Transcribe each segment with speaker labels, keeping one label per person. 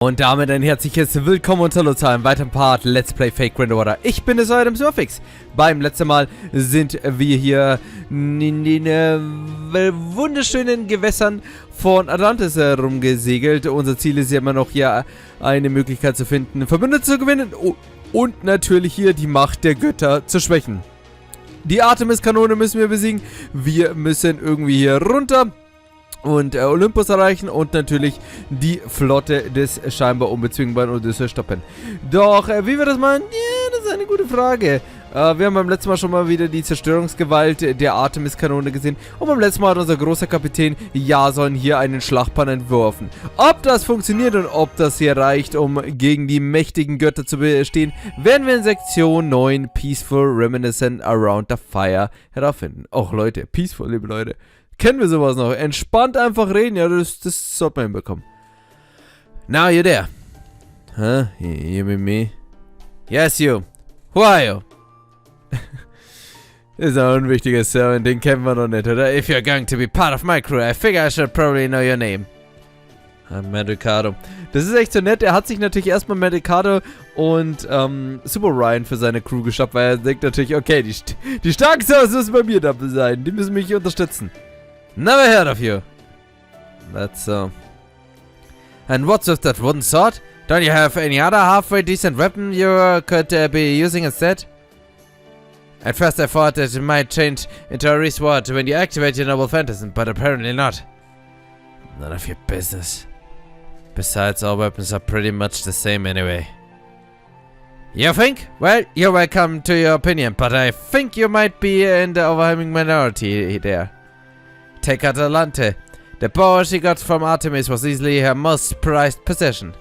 Speaker 1: Und damit ein herzliches Willkommen und Hallo zu einem weiteren Part Let's Play Fake Grindelwalder. Ich bin es, euer Surfix. Beim letzten Mal sind wir hier in den wunderschönen Gewässern von Atlantis rumgesegelt. Unser Ziel ist ja immer noch hier eine Möglichkeit zu finden, Verbündete zu gewinnen und natürlich hier die Macht der Götter zu schwächen. Die Artemis-Kanone müssen wir besiegen. Wir müssen irgendwie hier runter und Olympus erreichen und natürlich die Flotte des scheinbar unbezwingbaren Odysseus stoppen. Doch, wie wir das machen? Ja, das ist eine gute Frage. Wir haben beim letzten Mal schon mal wieder die Zerstörungsgewalt der Artemis-Kanone gesehen. Und beim letzten Mal hat unser großer Kapitän Jason hier einen Schlachtplan entworfen. Ob das funktioniert und ob das hier reicht, um gegen die mächtigen Götter zu bestehen, werden wir in Sektion 9 Peaceful Reminiscent Around the Fire herausfinden. Och Leute, peaceful, liebe Leute. Kennen wir sowas noch? Entspannt einfach reden, ja, das sollte man hinbekommen. Now you there. Huh? You mean me? Yes, you. Who are you? Ist ein unwichtiger Sir, und den kennen wir noch nicht, oder? If you're going to be part of my crew, I figure I should probably know your name. I'm Medicado. Das ist echt so nett. Er hat sich natürlich erstmal Medicado und Super Ryan für seine Crew geschafft, weil er denkt natürlich, okay, die starken Sirs müssen bei mir da sein. Die müssen mich hier unterstützen. Never heard of you. That's so. And what's with that wooden sword? Don't you have any other halfway decent weapon you could be using instead? At first I thought that it might change into a resword when you activate your noble phantasm, but apparently not. None of your business. Besides, all weapons are pretty much the same anyway. You think? Well, you're welcome to your opinion, but I think you might be in the overwhelming minority there. Take Atalante. The bow she got from Artemis was easily her most prized possession.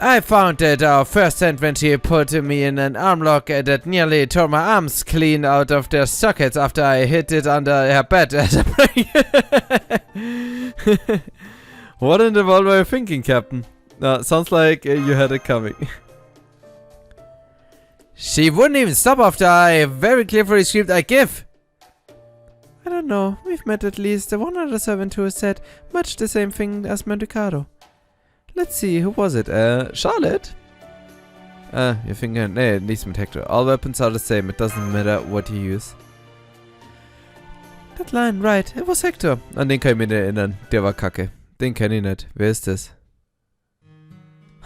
Speaker 1: I found it our first hand when she put me in an arm lock that nearly tore my arms clean out of their sockets after I hid it under her bed as a break. What in the world were you thinking, Captain? Sounds like you had it coming. She wouldn't even stop after I very cleverly screamed, I give! I don't know. We've met at least one other servant who has said much the same thing as Medicado. Let's see, who was it? Charlotte? You're thinking, nee, nichts mit Hector. All weapons are the same, it doesn't matter what you use. That line, right, it was Hector. An den kann ich mich nicht erinnern, der war kacke. Den kenne ich nicht. Wer ist das?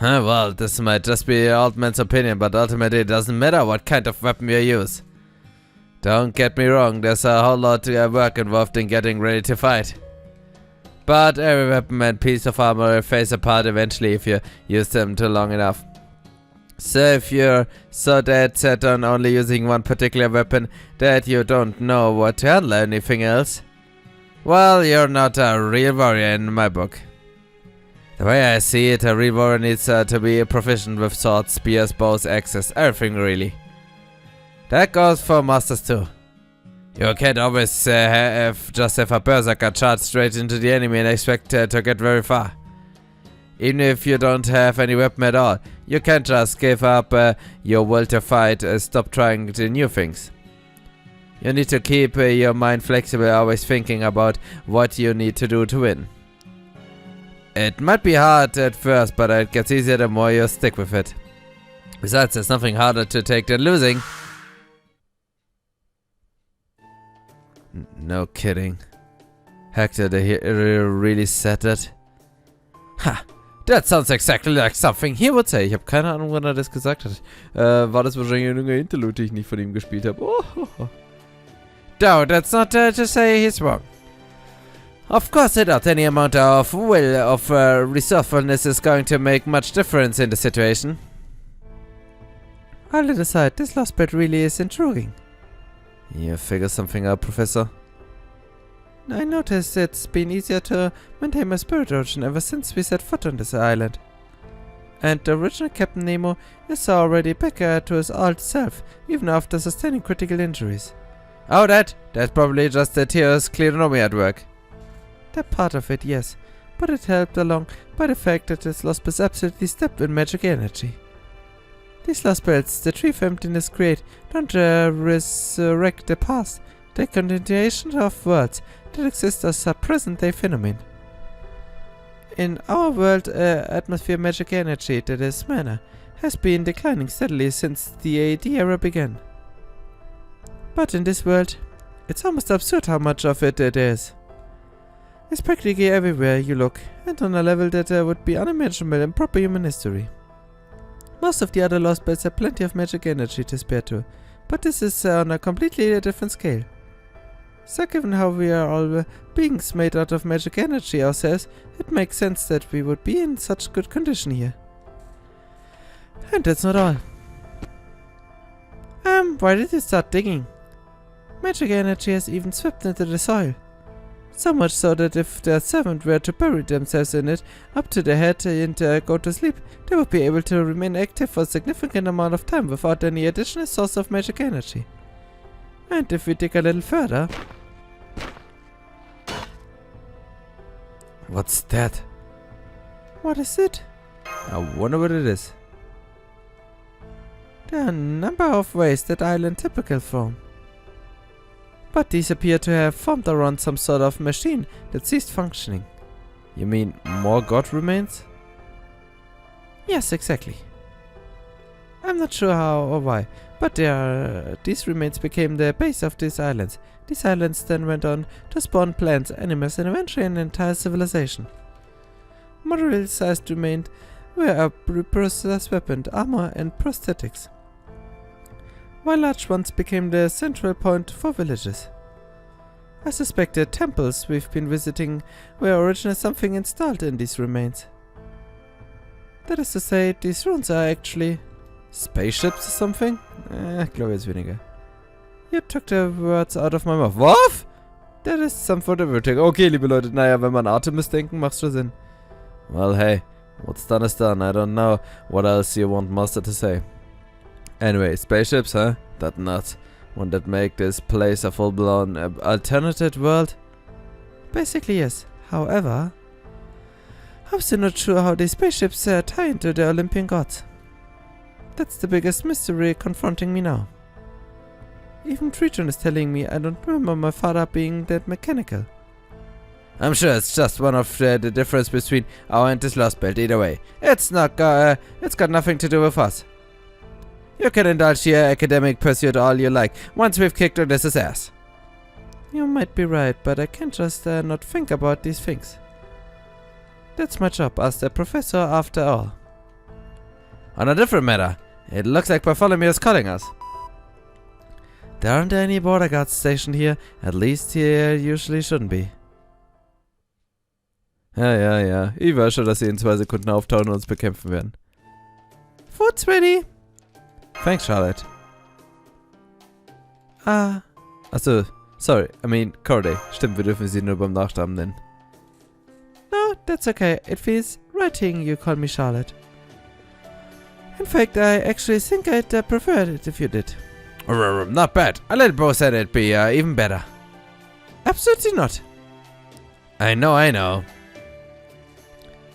Speaker 1: Well, this might just be your old man's opinion, but ultimately it doesn't matter what kind of weapon you use. Don't get me wrong, there's a whole lot of work involved in getting ready to fight. But every weapon and piece of armor will face apart eventually if you use them too long enough. So if you're so dead set on only using one particular weapon that you don't know what to handle anything else, well, you're not a real warrior in my book. The way I see it, a real warrior needs to be proficient with swords, spears, bows, axes, everything really. That goes for masters too. You can't always just have a berserker charge straight into the enemy and expect to get very far. Even if you don't have any weapon at all, you can't just give up your will to fight, stop trying the new things. You need to keep your mind flexible, always thinking about what you need to do to win. It might be hard at first, but it gets easier the more you stick with it. Besides, there's nothing harder to take than losing. No kidding. Hector, he really said that? Ha! That sounds exactly like something he would say. Ich habe keine Ahnung, wann er das gesagt hat. War das wahrscheinlich eine Interlude, die ich nicht von ihm gespielt habe. Oh. No, that's not to say he's wrong. Of course not. Any amount of will, of resourcefulness is going to make much difference in the situation. All aside, this Lostbelt really is intriguing. You figure something out, Professor? I noticed it's been easier to maintain my spirit ocean ever since we set foot on this island. And the original Captain Nemo is already back to his old self, even after sustaining critical injuries. Oh, that's probably just the Teos Clearonomy at work. That part of it, yes, but it helped along by the fact that this Lostbelt absolutely stepped in magic energy. These Lostbelts, the tree of emptiness create, don't resurrect the past. They're continuation of worlds that exist as a present-day phenomenon. In our world, atmosphere magic energy, that is mana, has been declining steadily since the AD era began. But in this world, it's almost absurd how much of it there is. It's practically everywhere you look, and on a level that would be unimaginable in proper human history. Most of the other Lostbelts have plenty of magic energy to spare too, but this is on a completely different scale. So given how we are all beings made out of magic energy ourselves, it makes sense that we would be in such good condition here. And that's not all. Why did you start digging? Magic energy has even swept into the soil. So much so that if their servant were to bury themselves in it up to their head and go to sleep, they would be able to remain active for a significant amount of time without any additional source of magic energy. And if we dig a little further... What's that? What is it? I wonder what it is. There are a number of ways that island typical form. But these appear to have formed around some sort of machine that ceased functioning. You mean more god remains? Yes, exactly. I'm not sure how or why, but these remains became the base of these islands. These islands then went on to spawn plants, animals, and eventually an entire civilization. Moderate-sized remains were a preposterous weapon, armor, and prosthetics, while large ones became the central point for villages. I suspect the temples we've been visiting were originally something installed in these remains. That is to say, these ruins are actually spaceships or something? Glorious vinegar. You took the words out of my mouth. Was? That is some for the wording. Okay, liebe Leute, naja, wenn man Artemis denken, macht's schon Sinn. Well, hey, what's done is done. I don't know what else you want Master to say. Anyway, spaceships, huh? That nuts. Won't that make this place a full-blown alternative world? Basically, yes. However, I'm still not sure how these spaceships tie into the Olympian gods. That's the biggest mystery confronting me now. Even Triton is telling me I don't remember my father being that mechanical. I'm sure it's just one of the difference between our and this Lostbelt. Either way, it's got nothing to do with us. You can indulge your academic pursuit all you like, once we've kicked Odysseus' ass. You might be right, but I can't just not think about these things. That's my job as the professor after all. On a different matter, it looks like Bartholomew is calling us. There aren't any border guards stationed here, at least here usually shouldn't be. Ja. Ich weiß schon, dass sie in 2 Sekunden auftauchen und uns bekämpfen werden. Food's ready. Thanks, Charlotte. Achso, sorry, I mean, Corday. Stimmt, wir dürfen sie nur beim Nachnamen nennen. No, that's okay. It feels right hearing you call me Charlotte. In fact, I actually think I'd prefer it if you did. Not bad. A little bro said it'd be even better. Absolutely not. I know.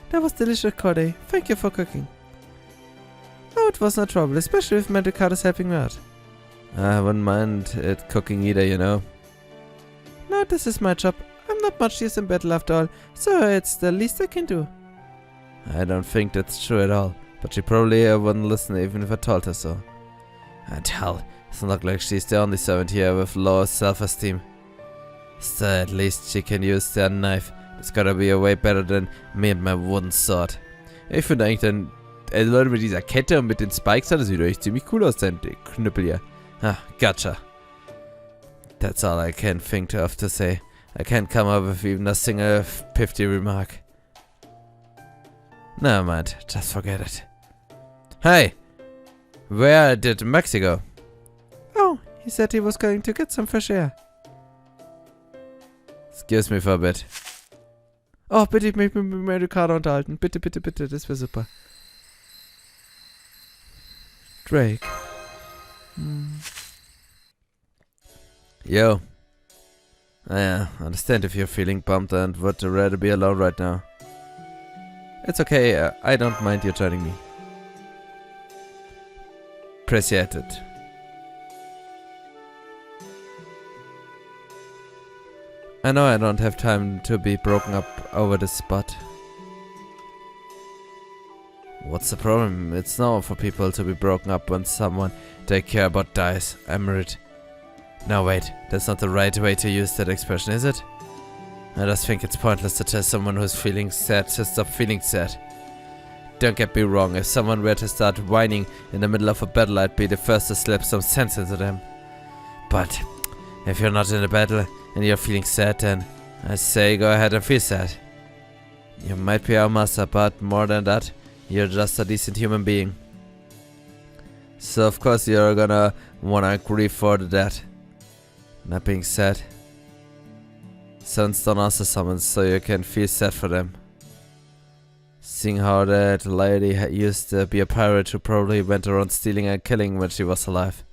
Speaker 1: That was delicious, Corday. Thank you for cooking. No, it was no trouble, especially if Medicado's helping me out. I wouldn't mind it cooking either, you know. No, this is my job. I'm not much use in battle after all, so it's the least I can do. I don't think that's true at all, but she probably wouldn't listen even if I told her so. And hell, it doesn't look like she's the only servant here with low self-esteem. So at least she can use their knife. It's gotta be a way better than me and my wooden sword. Ich finde eigentlich dann, Leute mit dieser Kette und mit den Spikes, das sieht echt ziemlich cool aus, dein Knüppel hier. Ah, gotcha. That's all I can think of to say. I can't come up with even a single pithy remark. Never mind, just forget it. Hey! Where did Maxi go? Oh, he said he was going to get some fresh air. Excuse me for a bit. Oh, bitte, ich möchte mich mit Medicator unterhalten. Bitte, das wäre super. Drake. Yo. I understand if you're feeling bummed and would rather be alone right now. It's okay, I don't mind you joining me. Appreciate it. I know I don't have time to be broken up over this spot. What's the problem? It's normal for people to be broken up when someone they care about dies. I'm rude. No, wait. That's not the right way to use that expression, is it? I just think it's pointless to tell someone who's feeling sad to stop feeling sad. Don't get me wrong, if someone were to start whining in the middle of a battle, I'd be the first to slap some sense into them. But if you're not in a battle and you're feeling sad, then I say go ahead and feel sad. You might be our master, but more than that, you're just a decent human being. So of course you're gonna wanna grieve for the dead. That being said, sons don't answer summons, so you can feel sad for them. Seeing how that lady used to be a pirate who probably went around stealing and killing when she was alive.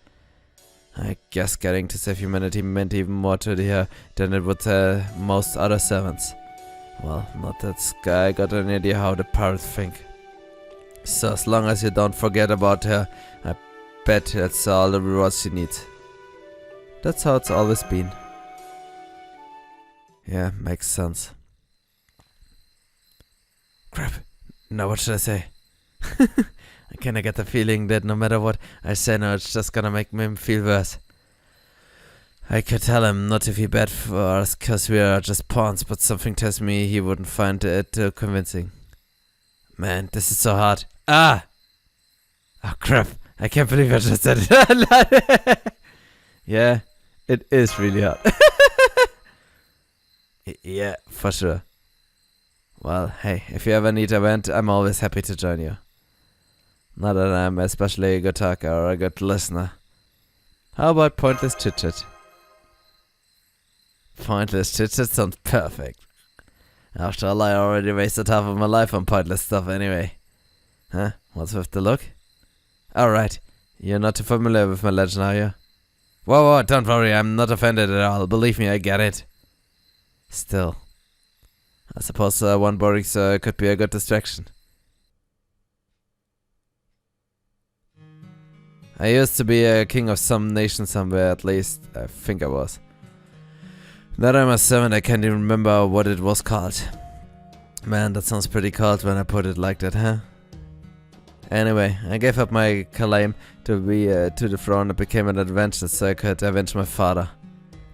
Speaker 1: I guess getting to save humanity meant even more to her than it would most other servants. Well, not that guy got an idea how the pirates think. So as long as you don't forget about her, I bet that's all the rewards she needs. That's how it's always been. Yeah, makes sense. Crap. Now what should I say? I kinda get the feeling that no matter what I say now, it's just gonna make him feel worse. I could tell him not to feel bad for us cause we are just pawns, but something tells me he wouldn't find it convincing. Man, this is so hard. Ah! Oh crap, I can't believe I just said it. Yeah, it is really hard. Yeah, for sure. Well, hey, if you ever need a vent, I'm always happy to join you. Not that I'm especially a good talker or a good listener. How about pointless chit-chat? Pointless chit-chat sounds perfect. After all, I already wasted half of my life on pointless stuff anyway. Huh? What's with the look? Alright, you're not too familiar with my legend, are you? Whoa, don't worry, I'm not offended at all. Believe me, I get it. Still, I suppose one boring could be a good distraction. I used to be a king of some nation somewhere, at least I think I was. Now that I'm a servant, I can't even remember what it was called. Man, that sounds pretty cold when I put it like that, huh? Anyway, I gave up my claim to the throne and became an adventurer so I could avenge my father.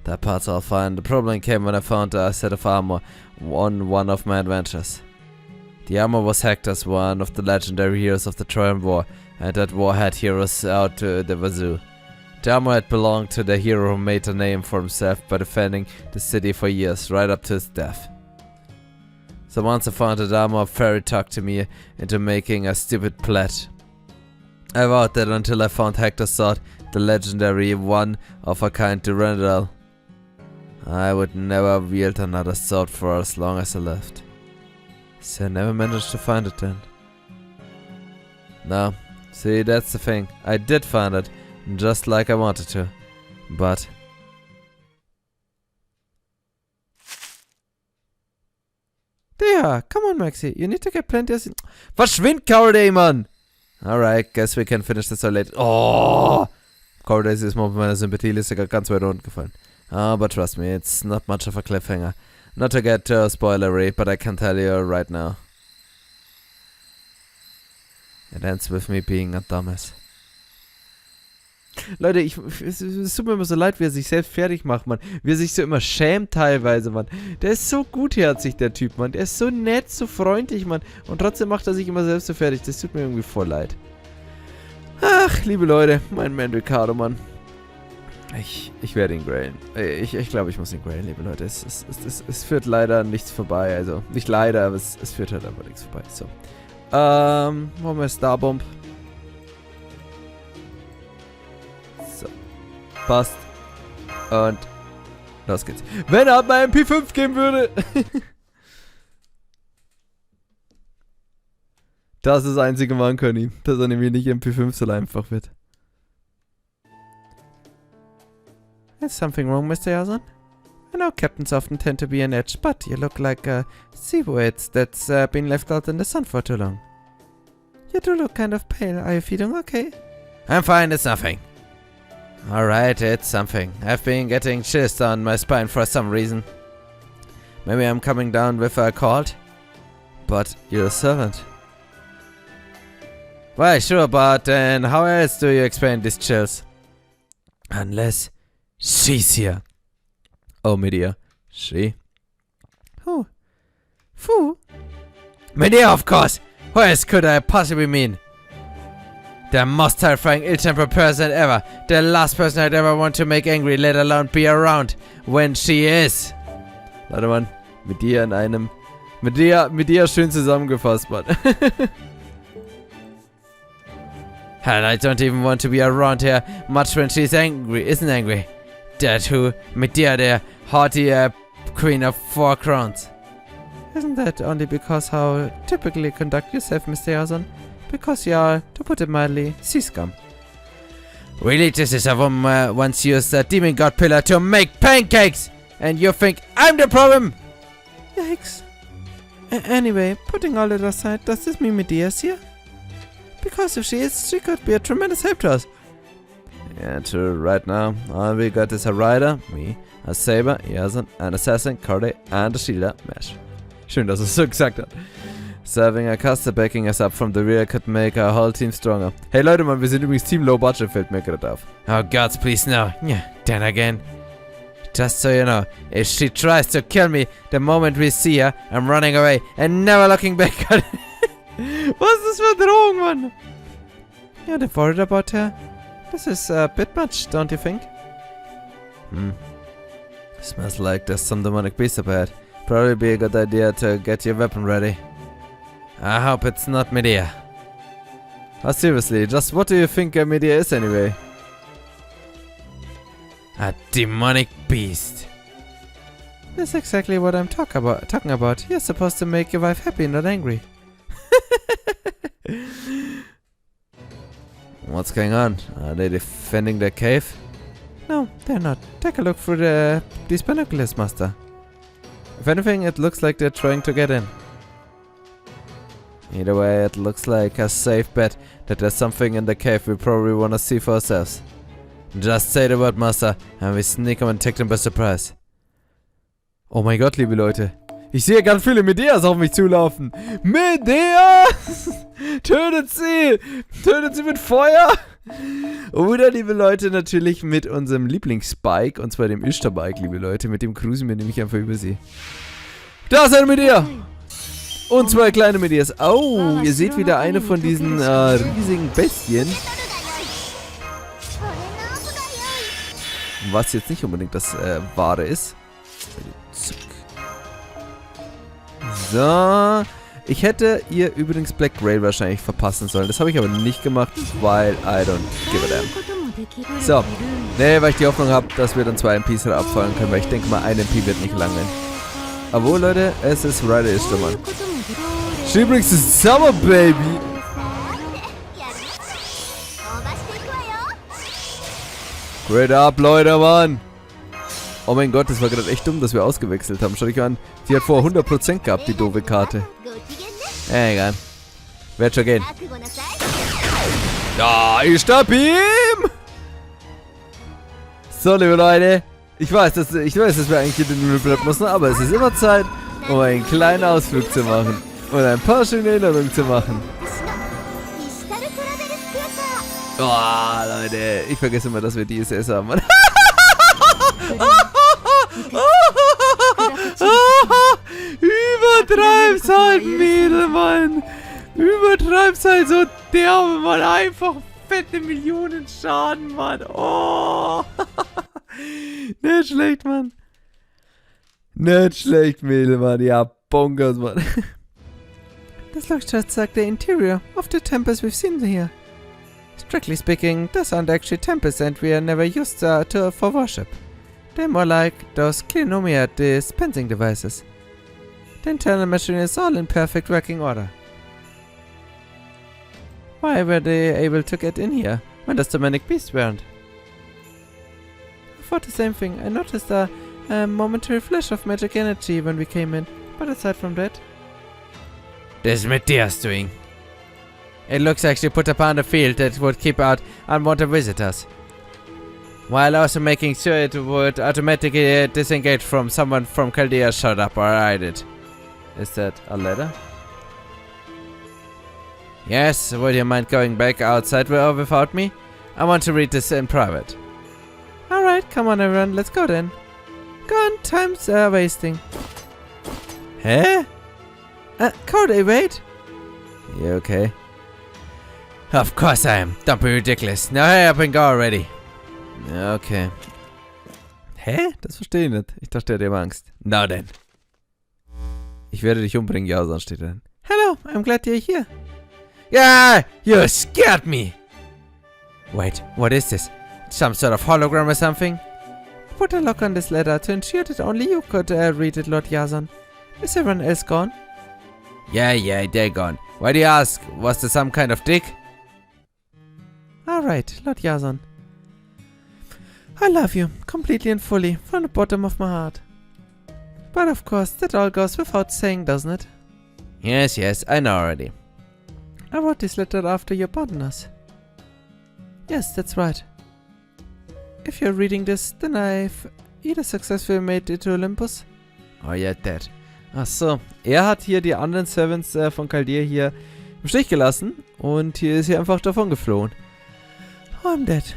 Speaker 1: That part's all fine. The problem came when I found a set of armor on one of my adventures. The armor was hacked as one of the legendary heroes of the Trojan War, and that war had heroes out to the wazoo. The armor had belonged to the hero who made a name for himself by defending the city for years, right up to his death. So once I found that armor, Fairy talked to me into making a stupid pledge. I vowed that until I found Hector's sword, the legendary one-of-a-kind Durandal, I would never wield another sword for as long as I lived. So I never managed to find it then. No, see, that's the thing. I did find it, just like I wanted to. But... there, come on Maxi, you need to get plenty of... Verschwind, Chaldea, Mann! Alright, guess we can finish this so late. Oh! Chaldea ist mal auf meiner Sympathieliste ganz weit unten gefallen. But trust me, it's not much of a cliffhanger. Not to get spoilery, but I can tell you right now. It ends with me being a dumbass. Leute, es tut mir immer so leid, wie er sich selbst fertig macht, Mann. Wie er sich so immer schämt teilweise, Mann. Der ist so gutherzig, der Typ, Mann. Der ist so nett, so freundlich, Mann. Und trotzdem macht er sich immer selbst so fertig. Das tut mir irgendwie voll leid. Ach, liebe Leute, mein Man Ricardo, Mann. Ich werde ihn graden. Ich glaube, ich muss ihn graden, liebe Leute. Es führt leider nichts vorbei. Also, nicht leider, aber es führt halt einfach nichts vorbei. So. Machen wir Starbomb. So. Passt. Und los geht's. Wenn er mal MP5 geben würde. Das ist das einzige Mann können ihm, dass er nämlich nicht MP5 so einfach wird. Is something wrong, Mr. Yazan? I know captains often tend to be on edge, but you look like sea weeds that's been left out in the sun for too long. You do look kind of pale. Are you feeling okay? I'm fine, it's nothing. Alright, it's something. I've been getting chills down my spine for some reason. Maybe I'm coming down with a cold? But you're a servant. Why, sure, but then how else do you explain these chills? Unless she's here. Oh, Medea. She? Who? Fu? Medea, of course! Who else could I possibly mean? The most terrifying, ill-tempered person ever. The last person I'd ever want to make angry, let alone be around when she is. Warte mal. Medea in einem... Medea schön zusammengefasst, Mann. Hell, I don't even want to be around her much when she's angry, isn't angry. That who? Medea, the haughty queen of 4 crowns. Isn't that only because how typically conduct yourself, Mr. Jason? Because you are, to put it mildly, sea scum. Really, this is a woman once used a demon god pillar to make pancakes! And you think I'm the problem? Yikes. Anyway, putting all that aside, does this mean Medea's here? Because if she is, she could be a tremendous help to us. Yeah, true. Right now, all we got is a rider, me, a saber, Jason, an assassin, Corday, and a shielder, Mesh. Schön, dass es so gesagt hat. Serving a caster backing us up from the rear could make our whole team stronger. Hey Leute, Mann, wir sind übrigens Team Low Budget, fällt mir gerade auf. Oh gods, please no. Yeah, then again. Just so you know, if she tries to kill me the moment we see her, I'm running away and never looking back. Was ist das für eine Drohung, Mann? You're not worried about her? This is a bit much, don't you think? Smells like there's some demonic beast up ahead. Probably be a good idea to get your weapon ready. I hope it's not Medea. Oh, seriously, just what do you think Medea is anyway? A demonic beast. That's exactly what I'm talking about. You're supposed to make your wife happy, not angry. What's going on? Are they defending their cave? No, they're not. Take a look through these binoculars, Master. If anything, it looks like they're trying to get in. Either way, it looks like a safe bet that there's something in the cave we probably want to see for ourselves. Just say the word, Master, and we sneak them and take them by surprise. Oh mein Gott, liebe Leute. Ich sehe ganz viele Medeas auf mich zulaufen. Medea! Tötet sie! Tötet sie mit Feuer! Oder, liebe Leute, natürlich mit unserem Lieblingsbike, und zwar dem Ishtar-Bike, liebe Leute. Mit dem cruisen wir nämlich einfach über sie. Da ist eine Medea! Und 2 kleine Medeas. Oh, ihr seht wieder eine von diesen riesigen Bestien. Was jetzt nicht unbedingt das Wahre ist. So. Ich hätte ihr übrigens Black Grail wahrscheinlich verpassen sollen. Das habe ich aber nicht gemacht, weil I don't give a damn. So. Ne, weil ich die Hoffnung habe, dass wir dann 2 MPs abfallen können, weil ich denke mal, ein MP wird nicht lange. Obwohl, Leute, es ist Rider Ishtar, Mann. She brings the summer, baby! Great up, Leute, Mann! Oh mein Gott, das war gerade echt dumm, dass wir ausgewechselt haben. Schau dich an, die hat vorher 100% gehabt, die doofe Karte. Egal. Wird schon gehen. Ja, Ishtar Beam! So, liebe Leute. Ich weiß, dass wir eigentlich hier den Null müssen, aber es ist immer Zeit, um einen kleinen Ausflug zu machen. Und ein paar schöne Erinnerungen zu machen. Oh, Leute. Ich vergesse immer, dass wir DSS haben, Mann. Übertreib's halt, Mädel, Mann. Übertreib's halt so derbe, Mann. Einfach fette Millionen Schaden, Mann. Oh. Nicht schlecht, Mann. Nicht schlecht, Mädel, Mann. Ja, bonkers, Mann. This looks just like the interior of the temples we've seen here. Strictly speaking, those aren't actually temples and we are never used for worship. They're more like those Klinomia dispensing devices. The internal machine is all in perfect working order. Why were they able to get in here when those demonic beasts weren't? I thought the same thing. I noticed a momentary flash of magic energy when we came in, but aside from that... This is Medea's doing. It looks like she put upon a field that would keep out unwanted visitors, while also making sure it would automatically disengage from someone from Chaldea showed up or I did. Is that a letter? Yes, would you mind going back outside without me? I want to read this in private. Alright, come on everyone, let's go then. Go on, time's wasting. Huh? Cody, wait. You okay? Of course I am. Don't be ridiculous. Now hurry up and go already. Okay. Hä? Das verstehe ich nicht. Ich dachte, er hat Angst. Na denn. Ich werde dich umbringen, Jason, steht dann. Hello, I'm glad you're here. Yeah, you scared me. Wait, what is this? Some sort of hologram or something? Put a lock on this letter to ensure that only you could read it, Lord Jason. Is everyone else gone? Yeah, they're gone. Why do you ask? Was there some kind of dick? Alright, Lord Jason. I love you, completely and fully, from the bottom of my heart. But of course, that all goes without saying, doesn't it? Yes, I know already. I wrote this letter after you abandoned us. Yes, that's right. If you're reading this, then I've either successfully made it to Olympus. Oh yeah, dead. Ach so, er hat hier die anderen Servants von Chaldea hier im Stich gelassen und hier ist er einfach davon geflohen. Oh, I'm dead.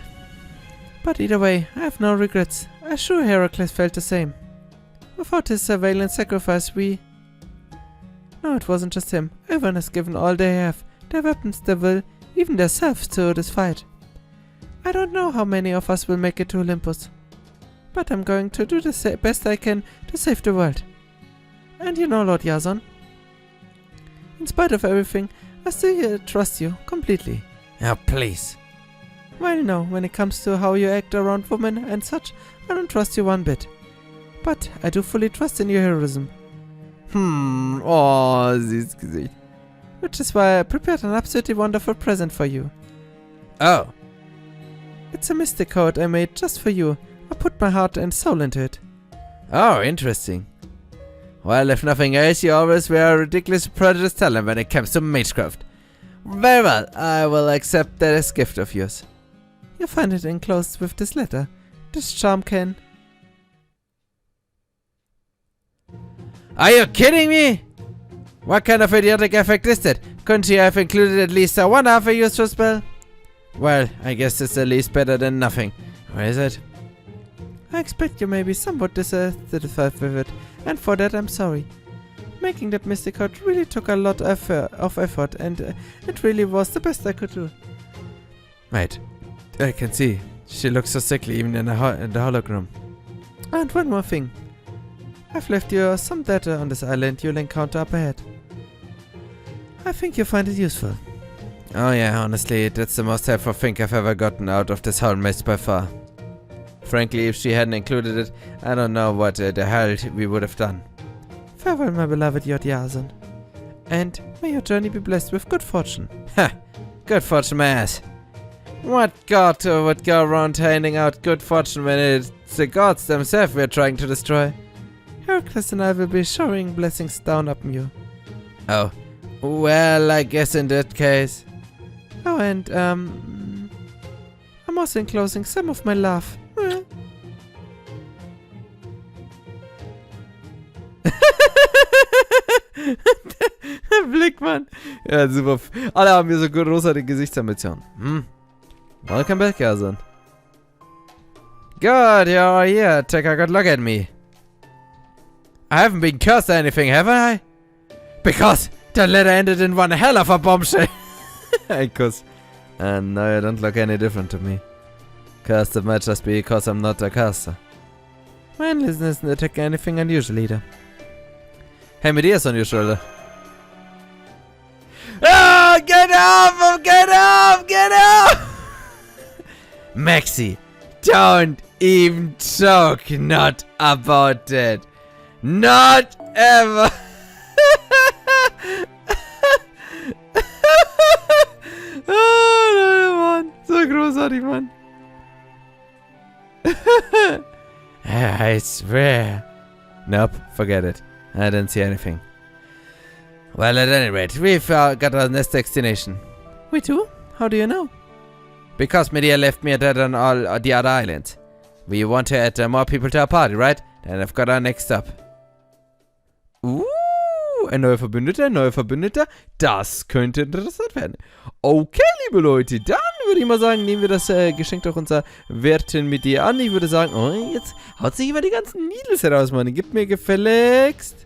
Speaker 1: But either way, I have no regrets. I'm sure Heracles felt the same. Without his surveillance sacrifice, No, it wasn't just him. Everyone has given all they have, their weapons, their will, even their selves to this fight. I don't know how many of us will make it to Olympus. But I'm going to do the best I can to save the world. And you know, Lord Jason, in spite of everything, I still trust you completely. Oh, please. Well, no, when it comes to how you act around women and such, I don't trust you one bit. But I do fully trust in your heroism. Oh, süßes Gesicht. Which is why I prepared an absolutely wonderful present for you. Oh. It's a mystic code I made just for you. I put my heart and soul into it. Oh, interesting. Well, if nothing else, you always wear a ridiculous prejudiced talent when it comes to magecraft. Very well, I will accept that as gift of yours. You'll find it enclosed with this letter. This charm can... Are you kidding me? What kind of idiotic effect is that? Couldn't you have included at least a 1 half a useful spell? Well, I guess it's at least better than nothing. Where is it? I expect you may be somewhat dissatisfied with it, and for that I'm sorry. Making that mystic code really took a lot of effort, and it really was the best I could do. Right, I can see. She looks so sickly even in the hologram. And one more thing. I've left you some data on this island you'll encounter up ahead. I think you'll find it useful. Oh yeah, honestly, that's the most helpful thing I've ever gotten out of this whole mess by far. Frankly, if she hadn't included it, I don't know what the hell we would have done. Farewell, my beloved Lord Jason. And may your journey be blessed with good fortune. Ha! Good fortune, my ass. What god would go around handing out good fortune when it's the gods themselves we're trying to destroy? Heracles and I will be showering blessings down upon you. Oh. Well, I guess in that case. Oh, and, I'm also enclosing some of my love. Der Blick, Mann. Ja, super. Alle haben hier so großartige Gesichtsanimation. Welcome back, Jason. Good, you are here. Take a good look at me. I haven't been cursed or anything, have I? Because that letter ended in one hell of a bombshell. Ein Kuss. And no, you don't look any different to me. Cursed it might just be because I'm not a caster. Mine isn't attacking anything unusual either. Hey, mit dir ist unusual. Oh, get off! Get off! Get off! Maxi, don't even joke. Not about that. Not ever. Oh, Mann. So großartig, Mann. I swear. Nope, forget it. I didn't see anything. Well, at any rate, we've got our next destination. We too? How do you know? Because Medea left me dead on all the other islands. We want to add more people to our party, right? Then I've got our next stop. Ooh, ein neuer Verbündeter, ein neuer Verbündeter. Das könnte interessant werden. Okay, liebe Leute, dann würde ich mal sagen, nehmen wir das Geschenk doch unserer Werten mit dir an. Ich würde sagen, oh, jetzt haut sich immer die ganzen Needles heraus, Mann. Gib mir gefälligst.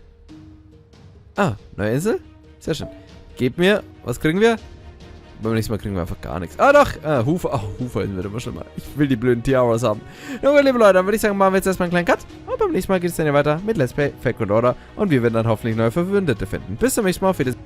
Speaker 1: Ah, neue Insel? Sehr schön. Gib mir, was kriegen wir? Beim nächsten Mal kriegen wir einfach gar nichts. Ah doch, Hufe. Ach, Hufe wird immer schon mal. Ich will die blöden Tiaras haben. Na gut, liebe Leute, dann würde ich sagen, machen wir jetzt erstmal einen kleinen Cut. Und beim nächsten Mal geht es dann ja weiter mit Let's Play Fake Order. Und wir werden dann hoffentlich neue Verbündete finden. Bis zum nächsten Mal. Auf Wiedersehen.